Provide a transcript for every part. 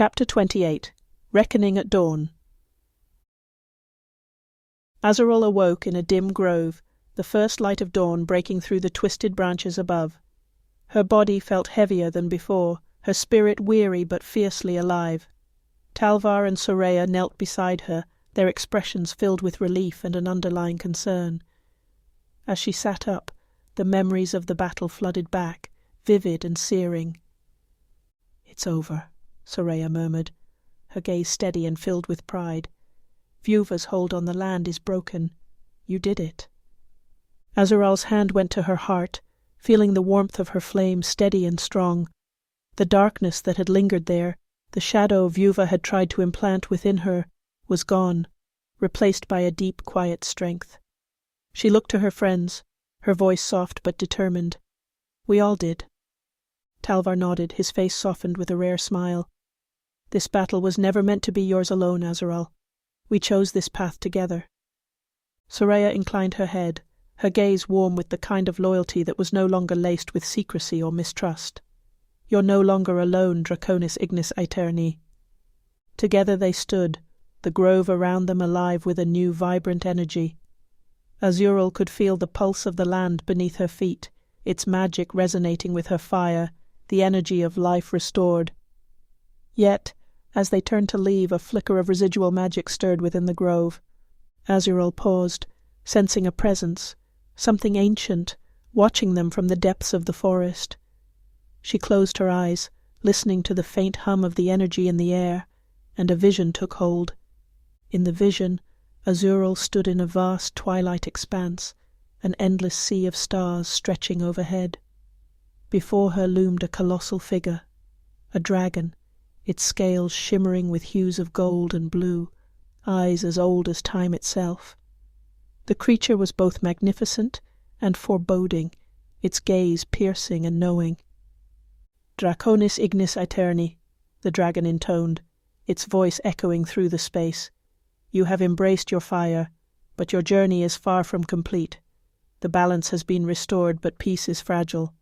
Chapter 28 Reckoning at Dawn. Azural awoke in a dim grove, the first light of dawn breaking through the twisted branches above. Her body felt heavier than before, her spirit weary but fiercely alive. Talvar and Soraya knelt beside her, their expressions filled with relief and an underlying concern. As she sat up, the memories of the battle flooded back, vivid and searing. "It's over," Soraya murmured, her gaze steady and filled with pride. "Vuva's hold on the land is broken. You did it." Azural's hand went to her heart, feeling the warmth of her flame steady and strong. The darkness that had lingered there, the shadow Vuva had tried to implant within her, was gone, replaced by a deep, quiet strength. She looked to her friends, her voice soft but determined. "We all did." Talvar nodded, his face softened with a rare smile. "This battle was never meant to be yours alone, Azural. We chose this path together." Soraya inclined her head, her gaze warm with the kind of loyalty that was no longer laced with secrecy or mistrust. "You're no longer alone, Draconis Ignis Aeterni." Together they stood, the grove around them alive with a new vibrant energy. Azural could feel the pulse of the land beneath her feet, its magic resonating with her fire, the energy of life restored. Yet, as they turned to leave, a flicker of residual magic stirred within the grove. Azural paused, sensing a presence, something ancient, watching them from the depths of the forest. She closed her eyes, listening to the faint hum of the energy in the air, and a vision took hold. In the vision, Azural stood in a vast twilight expanse, an endless sea of stars stretching overhead. Before her loomed a colossal figure, a dragon, its scales shimmering with hues of gold and blue, eyes as old as time itself. The creature was both magnificent and foreboding, its gaze piercing and knowing. "Draconis Ignis Aeterni," the dragon intoned, its voice echoing through the space. "You have embraced your fire, but your journey is far from complete. The balance has been restored, but peace is fragile.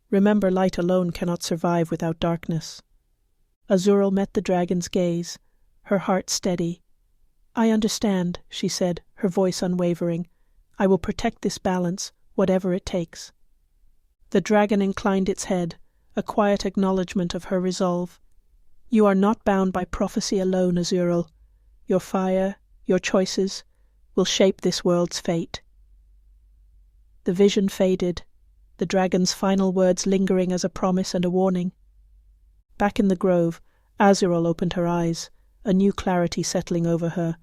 Remember, light alone cannot survive without darkness." Azural met the dragon's gaze, her heart steady. "I understand," she said, her voice unwavering. "I will protect this balance, whatever it takes." The dragon inclined its head, a quiet acknowledgement of her resolve. "You are not bound by prophecy alone, Azural. Your fire, your choices, will shape this world's fate." The vision faded, the dragon's final words lingering as a promise and a warning. Back in the grove, Azural opened her eyes, a new clarity settling over her.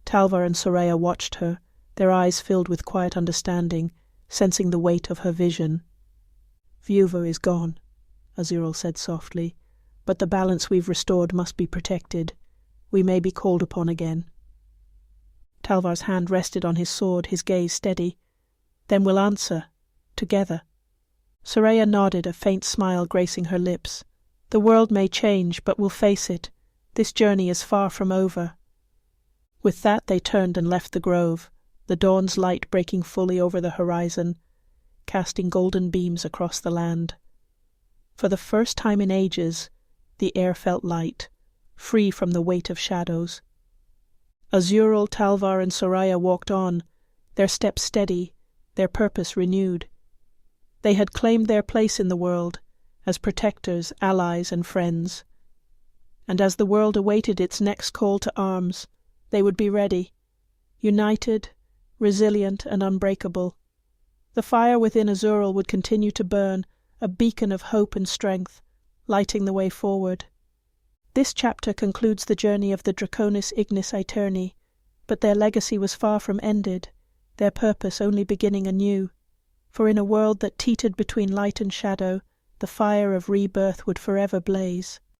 Talvar and Soraya watched her, their eyes filled with quiet understanding, sensing the weight of her vision. "Vuva is gone," Azural said softly, "but the balance we've restored must be protected. We may be called upon again." Talvar's hand rested on his sword, his gaze steady. "Then we'll answer, together." Soraya nodded, a faint smile gracing her lips. "The world may change, but we'll face it. This journey is far from over." With that they turned and left the grove, the dawn's light breaking fully over the horizon, casting golden beams across the land. For the first time in ages, the air felt light, free from the weight of shadows. Azural, Talvar and Soraya walked on, their steps steady, their purpose renewed. They had claimed their place in the world, as protectors, allies, and friends. And as the world awaited its next call to arms, they would be ready, united, resilient, and unbreakable. The fire within Azural would continue to burn, a beacon of hope and strength, lighting the way forward. This chapter concludes the journey of the Draconis Ignis Aeterni, but their legacy was far from ended, their purpose only beginning anew. For in a world that teetered between light and shadow, the fire of rebirth would forever blaze.